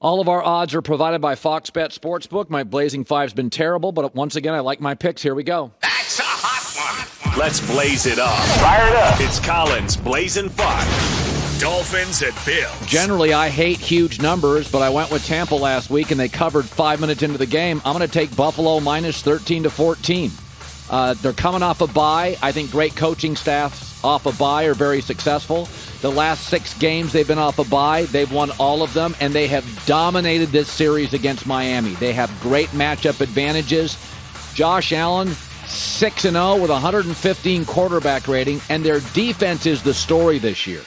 All of our odds are provided by Fox Bet Sportsbook. My Blazing Five's been terrible, but once again, I like my picks. Here we go. That's a hot one. Let's blaze it up. Fire it up. It's Colin's Blazing Five. Dolphins at Bills. Generally, I hate huge numbers, but I went with Tampa last week, and they covered 5 minutes into the game. I'm going to take Buffalo minus 13 to 14. They're coming off a bye. I think great coaching staffs off a bye are very successful. The last 6 games they've been off a bye, they've won all of them, and they have dominated this series against Miami. They have great matchup advantages. Josh Allen, 6-0 with 115 quarterback rating, and their defense is the story this year.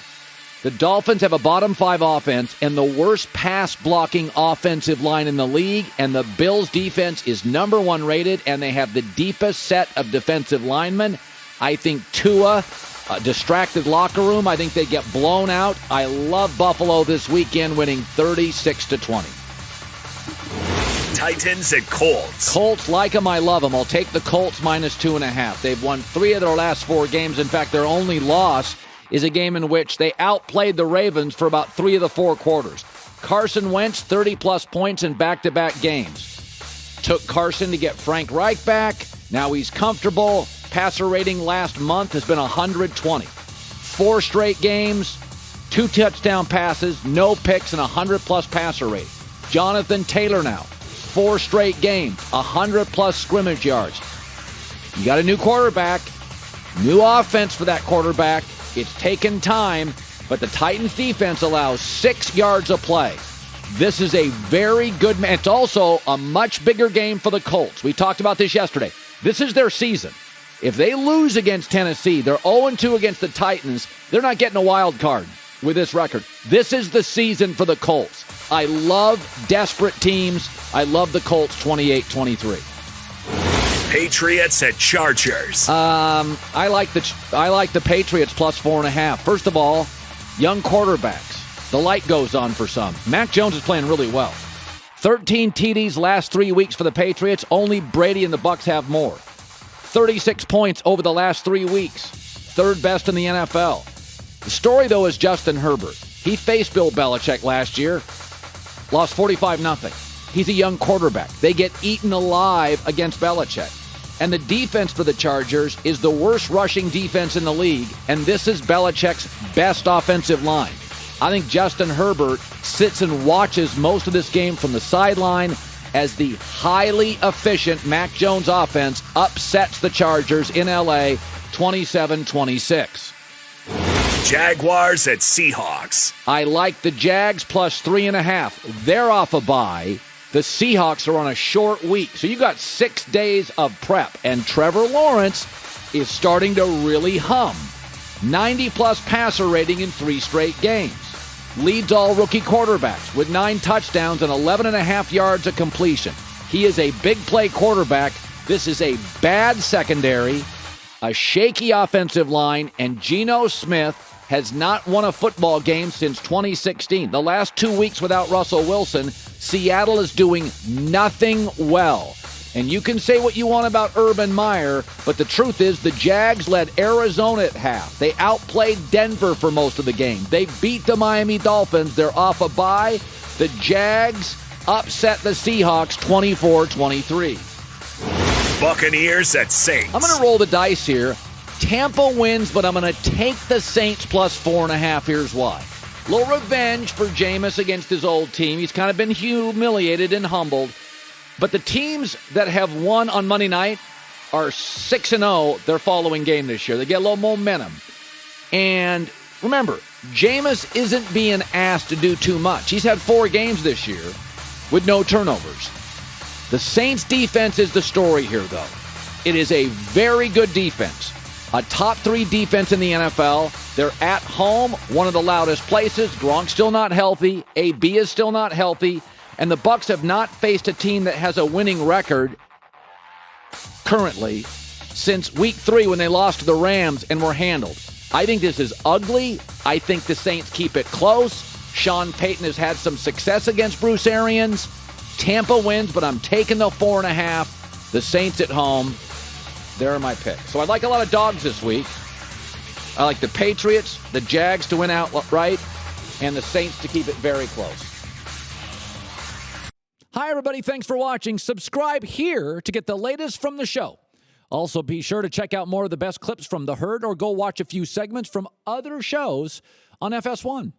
The Dolphins have a bottom 5 offense and the worst pass-blocking offensive line in the league, and the Bills' defense is number 1 rated, and they have the deepest set of defensive linemen. I think Tua, a distracted locker room, I think they get blown out. I love Buffalo this weekend, winning 36-20. Titans at Colts. Colts, like them, I love them. I'll take the Colts minus 2.5. They've won 3 of their last 4 games. In fact, their only loss is a game in which they outplayed the Ravens for about 3 of the 4 quarters. Carson Wentz, 30-plus points in back-to-back games. Took Carson to get Frank Reich back. Now he's comfortable. Passer rating last month has been 120. 4 straight games, 2 touchdown passes, no picks, and 100-plus passer rating. Jonathan Taylor now, 4 straight games, 100-plus scrimmage yards. You got a new quarterback, new offense for that quarterback. It's taken time, but the Titans defense allows 6 yards a play. This is a very good match. It's also a much bigger game for the Colts. We talked about this yesterday. This is their season. If they lose against Tennessee, they're 0-2 against the Titans, they're not getting a wild card with this record. This is the season for the Colts. I love desperate teams. I love the Colts 28-23. Patriots at Chargers. I like the Patriots plus 4.5. First of all, young quarterbacks. The light goes on for some. Mac Jones is playing really well. 13 TDs last 3 weeks for the Patriots. Only Brady and the Bucs have more. 36 points over the last 3 weeks. 3rd best in the NFL. The story, though, is Justin Herbert. He faced Bill Belichick last year. Lost 45-0. He's a young quarterback. They get eaten alive against Belichick. And the defense for the Chargers is the worst rushing defense in the league, and this is Belichick's best offensive line. I think Justin Herbert sits and watches most of this game from the sideline as the highly efficient Mac Jones offense upsets the Chargers in L.A. 27-26. Jaguars at Seahawks. I like the Jags plus 3.5. They're off a bye. The Seahawks are on a short week, so you got 6 days of prep, and Trevor Lawrence is starting to really hum. 90-plus passer rating in 3 straight games. Leads all rookie quarterbacks with 9 touchdowns and 11.5 yards of completion. He is a big play quarterback. This is a bad secondary, a shaky offensive line, and Geno Smith has not won a football game since 2016. The last 2 weeks without Russell Wilson, Seattle is doing nothing well. And you can say what you want about Urban Meyer, but the truth is the Jags led Arizona at half. They outplayed Denver for most of the game. They beat the Miami Dolphins. They're off a bye. The Jags upset the Seahawks 24-23. Buccaneers at Saints. I'm going to roll the dice here. Tampa wins, but I'm going to take the Saints plus 4.5. Here's why. A little revenge for Jameis against his old team. He's kind of been humiliated and humbled. But the teams that have won on Monday night are 6-0 their following game this year. They get a little momentum. And remember, Jameis isn't being asked to do too much. He's had 4 games this year with no turnovers. The Saints defense is the story here, though. It is a very good defense. A top 3 defense in the NFL. They're at home, one of the loudest places. Gronk's still not healthy. AB is still not healthy. And the Bucs have not faced a team that has a winning record currently since week 3 when they lost to the Rams and were handled. I think this is ugly. I think the Saints keep it close. Sean Payton has had some success against Bruce Arians. Tampa wins, but I'm taking the 4.5. The Saints at home. There are my picks. So I like a lot of dogs this week. I like the Patriots, the Jags to win outright, and the Saints to keep it very close. Hi, everybody. Thanks for watching. Subscribe here to get the latest from the show. Also, be sure to check out more of the best clips from The Herd or go watch a few segments from other shows on FS1.